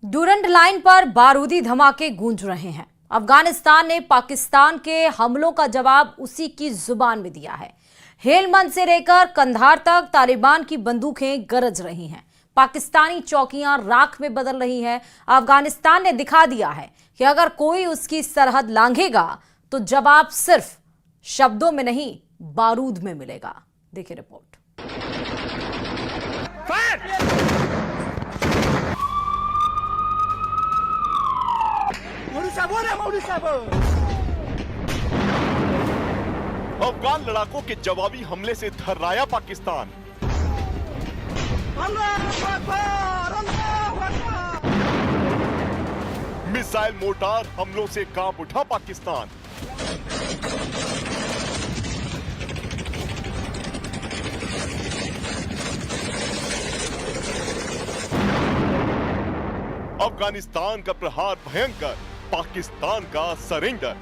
Durand line पर बारूदी धमाके गूंज रहे हैं। अफगानिस्तान ने पाकिस्तान के हमलों का जवाब उसी की जुबान में दिया है। हेलमंद से लेकर कंधार तक तालिबान की बंदूकें गरज रही हैं। पाकिस्तानी चौकियां राख में बदल रही हैं। अफगानिस्तान ने दिखा दिया है कि अगर कोई उसकी सरहद लांघेगा तो जवाब सिर्फ शब्दों में नहीं, बारूद में मिलेगा। देखिए रिपोर्ट। अफगान लड़ाकों के जवाबी हमले से थर्राया पाकिस्तान। मिसाइल मोर्टार हमलों से कांप उठा पाकिस्तान। अफगानिस्तान का प्रहार भयंकर, पाकिस्तान का सरेंडर।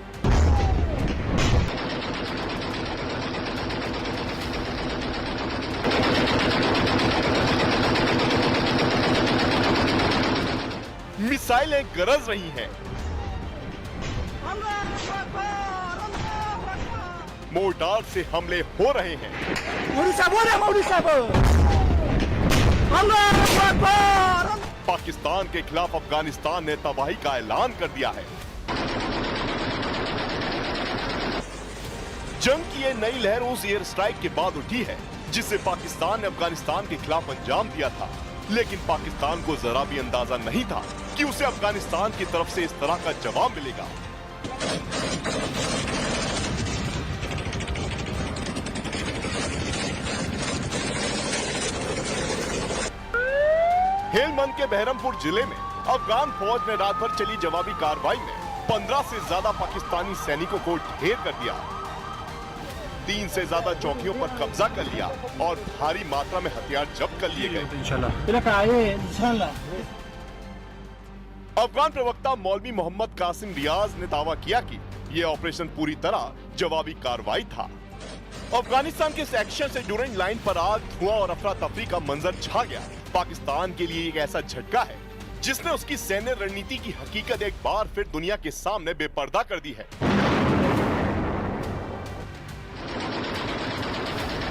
मिसाइलें गरज रही हैं। मोर्टार से हमले हो रहे हैं। पाकिस्तान के खिलाफ अफगानिस्तान ने तबाही का ऐलान कर दिया है। जंग की ये नई लहर उस एयर स्ट्राइक के बाद उठी है जिसे पाकिस्तान ने अफगानिस्तान के खिलाफ अंजाम दिया था। लेकिन पाकिस्तान को जरा भी अंदाजा नहीं था कि उसे अफगानिस्तान की तरफ से इस तरह का जवाब मिलेगा। हेलमंद के बहरमपुर जिले में अफगान फौज ने रात भर चली जवाबी कार्रवाई में 15 से ज्यादा पाकिस्तानी सैनिकों को ढेर कर दिया। 3 से ज्यादा चौकियों पर कब्जा कर लिया और भारी मात्रा में हथियार जब्त कर लिए गए। अफगान प्रवक्ता मौलवी मोहम्मद कासिम रियाज ने दावा किया कि यह ऑपरेशन पूरी तरह जवाबी कार्रवाई था। अफगानिस्तान के इस एक्शन से डुरंड लाइन पर आग, धुआं और अफरा तफरी का मंजर छा गया। पाकिस्तान के लिए एक ऐसा झटका है जिसने उसकी सैन्य रणनीति की हकीकत एक बार फिर दुनिया के सामने बेपर्दा कर दी है।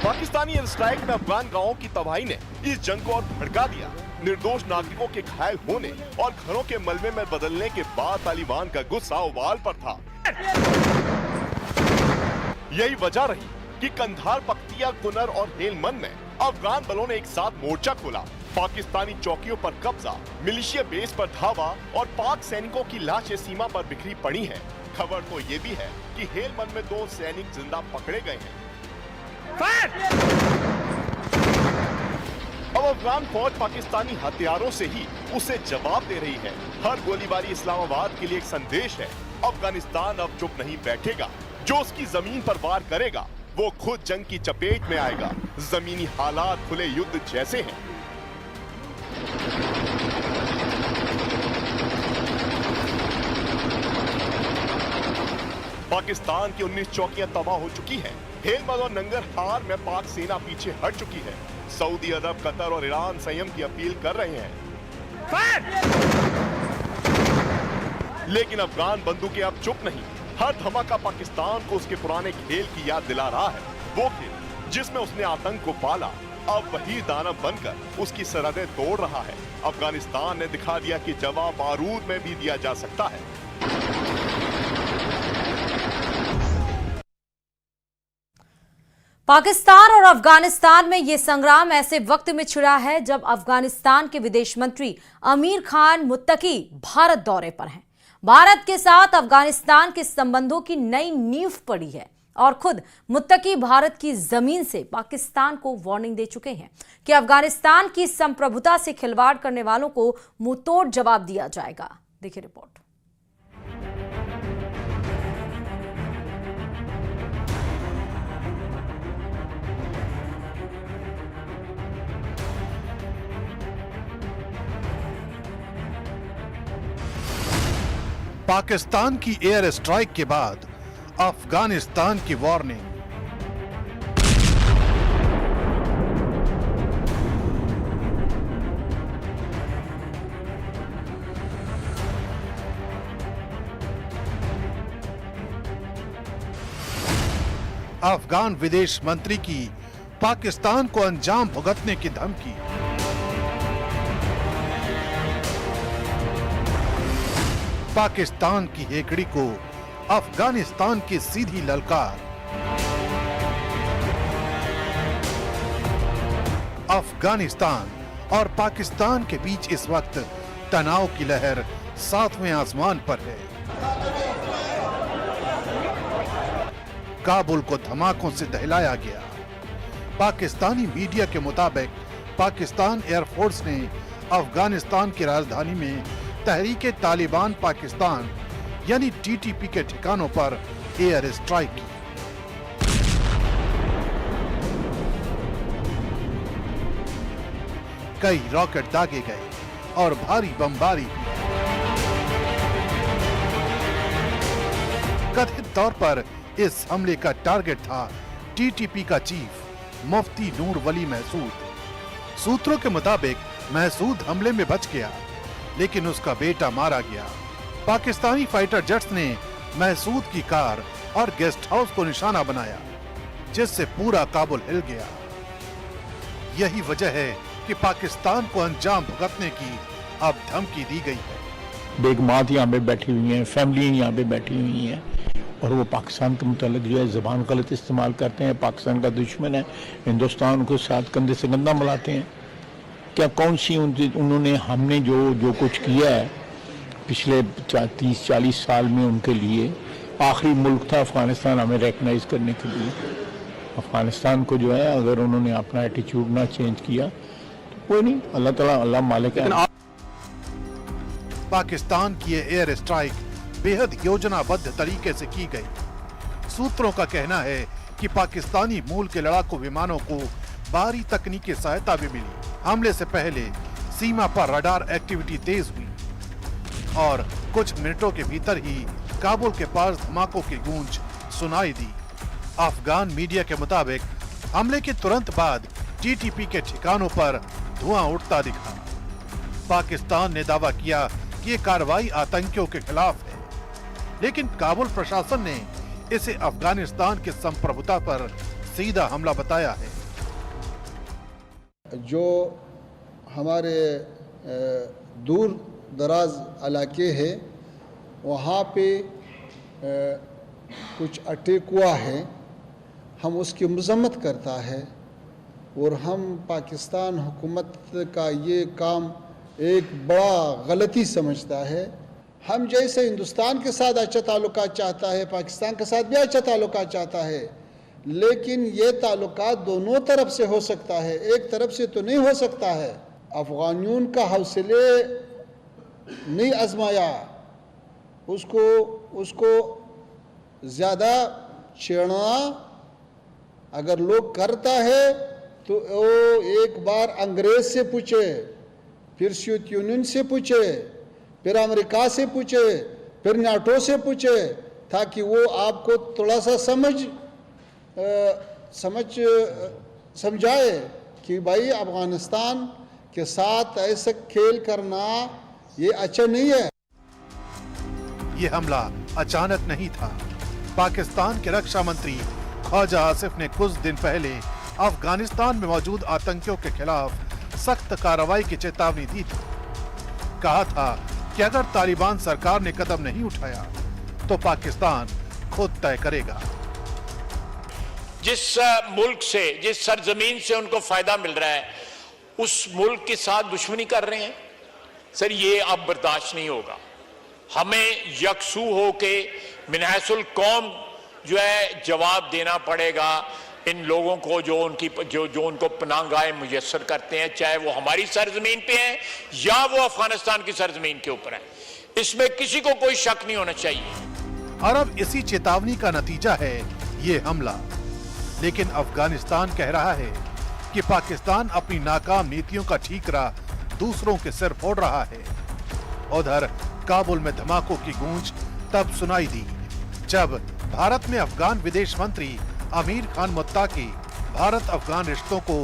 पाकिस्तानी एयर स्ट्राइक में अफगान गांवों की तबाही ने इस जंग को और भड़का दिया। निर्दोष नागरिकों के घायल होने और घरों के मलबे में बदलने के बाद तालिबान का गुस्सा उबाल पर था। यही वजह रही कि कंधार, पख्तिया, कुनर और हेलमंद में अफगान बलों ने एक साथ मोर्चा खोला। पाकिस्तानी चौकियों पर कब्जा, मिलिशिया बेस पर धावा और पाक सैनिकों की लाशें सीमा पर बिखरी पड़ी हैं। खबर तो ये भी है कि हेलमंद में 2 सैनिक जिंदा पकड़े गए हैं। अब अफगान फौज पाकिस्तानी हथियारों से ही उसे जवाब दे रही है। हर गोलीबारी इस्लामाबाद के लिए एक संदेश है। अफगानिस्तान अब चुप नहीं बैठेगा। जो उसकी जमीन पर वार करेगा वो खुद जंग की चपेट में आएगा। जमीनी हालात खुले युद्ध जैसे हैं। पाकिस्तान की 19 चौकियां तबाह हो चुकी हैं। हेलमंद और नंगरहार में पाक सेना पीछे हट चुकी है। सऊदी अरब, कतर और ईरान संयम की अपील कर रहे हैं। लेकिन अफगान बंदूकें अब चुप नहीं। हर धमाका पाकिस्तान को उसके पुराने खेल की याद दिला रहा है। वो खेल जिसमें उसने आतंक को पाला, अब वही दानव बनकर उसकी सरहदें तोड़ रहा है। अफगानिस्तान ने दिखा दिया कि जवाब बारूद में भी दिया जा सकता है। पाकिस्तान और अफगानिस्तान में यह संग्राम ऐसे वक्त में छिड़ा है जब अफगानिस्तान के विदेश मंत्री आमिर खान मुत्तकी भारत दौरे पर हैं। भारत के साथ अफगानिस्तान के संबंधों की नई नींव पड़ी है और खुद मुत्तकी भारत की जमीन से पाकिस्तान को वार्निंग दे चुके हैं कि अफगानिस्तान की संप्रभुता से खिलवाड़ करने वालों को मुंहतोड़ जवाब दिया जाएगा। देखिए रिपोर्ट। पाकिस्तान की एयर स्ट्राइक के बाद अफगानिस्तान की वार्निंग। अफगान विदेश मंत्री की पाकिस्तान को अंजाम भुगतने की धमकी। पाकिस्तान की हेकड़ी को अफगानिस्तान की सीधी ललकार। अफगानिस्तान और पाकिस्तान के बीच इस वक्त तनाव की लहर 7वें आसमान पर है। काबुल को धमाकों से दहलाया गया। पाकिस्तानी मीडिया के मुताबिक पाकिस्तान एयरफोर्स ने अफगानिस्तान की राजधानी में तहरीके तालिबान पाकिस्तान यानी टीटीपी के ठिकानों पर एयर स्ट्राइक की। कई रॉकेट दागे गए और भारी बमबारी हुई। कथित तौर पर इस हमले का टारगेट था टीटीपी का चीफ मुफ्ती नूर वली महसूद। सूत्रों के मुताबिक महसूद हमले में बच गया, लेकिन उसका बेटा मारा गया। पाकिस्तानी फाइटर जेट्स ने महसूद की कार और गेस्ट हाउस को निशाना बनाया, जिससे पूरा काबुल हिल गया। यही वजह है कि पाकिस्तान को अंजाम भुगतने की अब धमकी दी गई है। बेगमात यहाँ पे बैठी हुई हैं, फैमिली यहाँ पे बैठी हुई हैं और वो पाकिस्तान के मुतालिक जो है ज़बान गलत इस्तेमाल करते हैं। पाकिस्तान का दुश्मन है, हिंदुस्तान को साथ कंधे से कंधा मिलाते हैं। क्या कौन सी उन्होंने हमने जो कुछ किया है पिछले 30-40 साल में, उनके लिए आखिरी मुल्क था अफगानिस्तान हमें रिकग्नाइज करने के लिए। अफगानिस्तान को जो है अगर उन्होंने अपना एटीट्यूड ना चेंज किया तो कोई नहीं, अल्लाह ताला अल्लाह मालिक है। पाकिस्तान की ये एयर स्ट्राइक बेहद योजनाबद्ध तरीके से की गई। सूत्रों का कहना है कि पाकिस्तानी मूल के लड़ाकू विमानों को बाहरी तकनीकी सहायता भी मिली। हमले से पहले सीमा पर रडार एक्टिविटी तेज हुई और कुछ मिनटों के भीतर ही काबुल के पास धमाकों की गूंज सुनाई दी। अफगान मीडिया के मुताबिक हमले के तुरंत बाद टीटीपी के ठिकानों पर धुआं उठता दिखा। पाकिस्तान ने दावा किया कि ये कार्रवाई आतंकियों के खिलाफ है, लेकिन काबुल प्रशासन ने इसे अफगानिस्तान की संप्रभुता पर सीधा हमला बताया है। जो हमारे दूर दराज इलाके हैं वहाँ पे कुछ अटैक हुआ है, हम उसकी मजम्मत करता है और हम पाकिस्तान हुकूमत का ये काम एक बड़ा गलती समझता है। हम जैसे हिंदुस्तान के साथ अच्छा ताल्लुकात चाहता है, पाकिस्तान के साथ भी अच्छा ताल्लुकात चाहता है, लेकिन ये ताल्लुकात दोनों तरफ से हो सकता है, एक तरफ से तो नहीं हो सकता है। अफगानियों का हौसले नहीं आजमाया, उसको ज़्यादा छेड़ना अगर लोग करता है तो वो एक बार अंग्रेज से पूछे, फिर सोवियत यूनियन से पूछे, फिर अमेरिका से पूछे, फिर नाटो से पूछे, ताकि वो आपको थोड़ा सा समझाए कि भाई अफगानिस्तान के साथ ऐसा खेल करना ये अच्छा नहीं है। ये हमला अचानक नहीं था। पाकिस्तान के रक्षा मंत्री ख्वाजा आसिफ ने कुछ दिन पहले अफगानिस्तान में मौजूद आतंकियों के खिलाफ सख्त कार्रवाई की चेतावनी दी थी। कहा था कि अगर तालिबान सरकार ने कदम नहीं उठाया तो पाकिस्तान खुद तय करेगा। जिस मुल्क से, जिस सरजमीन से उनको फायदा मिल रहा है, उस मुल्क के साथ दुश्मनी कर रहे हैं। सर, ये अब बर्दाश्त नहीं होगा। हमें यकसू होके मिनहसुल कौम जो है जवाब देना पड़ेगा इन लोगों को जो उनको पनाहगाहें मुयस्सर करते हैं, चाहे वो हमारी सरजमीन पे हैं या वो अफगानिस्तान की सरजमीन के ऊपर है। इसमें किसी को कोई शक नहीं होना चाहिए। और अब इसी चेतावनी का नतीजा है ये हमला। लेकिन अफगानिस्तान कह रहा है कि पाकिस्तान अपनी नाकाम नीतियों का ठीकरा दूसरों के सिर फोड़ रहा है। उधर काबुल में धमाकों की गूंज तब सुनाई दी जब भारत में अफगान विदेश मंत्री अमीर खान मुत्ताकी भारत अफगान रिश्तों को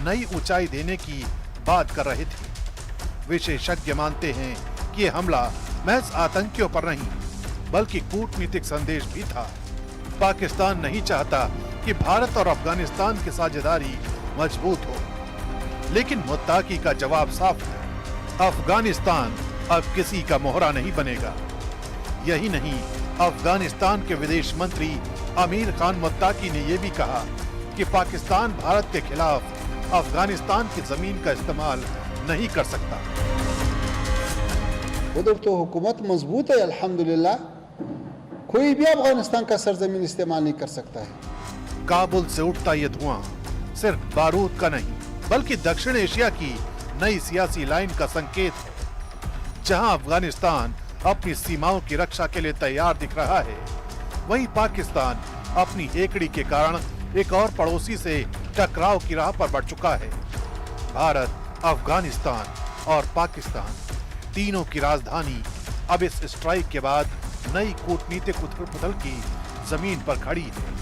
नई ऊंचाई देने की बात कर रहे थे। विशेषज्ञ मानते हैं कि ये हमला महज आतंकियों पर नहीं बल्कि कूटनीतिक संदेश भी था। पाकिस्तान नहीं चाहता कि भारत और अफगानिस्तान की साझेदारी मजबूत हो, लेकिन मुत्ताकी का जवाब साफ है। अफगानिस्तान अब किसी का मोहरा नहीं बनेगा। यही नहीं, अफगानिस्तान के विदेश मंत्री अमीर खान मुत्ताकी ने यह भी कहा कि पाकिस्तान भारत के खिलाफ अफगानिस्तान की जमीन का इस्तेमाल नहीं कर सकता। उधर तो हुकूमत मजबूत है अल्हम्दुलिल्लाह, कोई भी अफगानिस्तान का सरजमीन इस्तेमाल नहीं कर सकता है। काबुल से उठता ये धुआं सिर्फ बारूद का नहीं, बल्कि दक्षिण एशिया की नई सियासी लाइन का संकेत है। जहां अफगानिस्तान अपनी सीमाओं की रक्षा के लिए तैयार दिख रहा है, वहीं पाकिस्तान अपनी हेकड़ी के कारण एक और पड़ोसी से टकराव की राह पर बढ़ चुका है। भारत, अफगानिस्तान और पाकिस्तान तीनों की राजधानी अब इस स्ट्राइक के बाद नई कूटनीतिक उथल-पुथल की जमीन पर खड़ी है।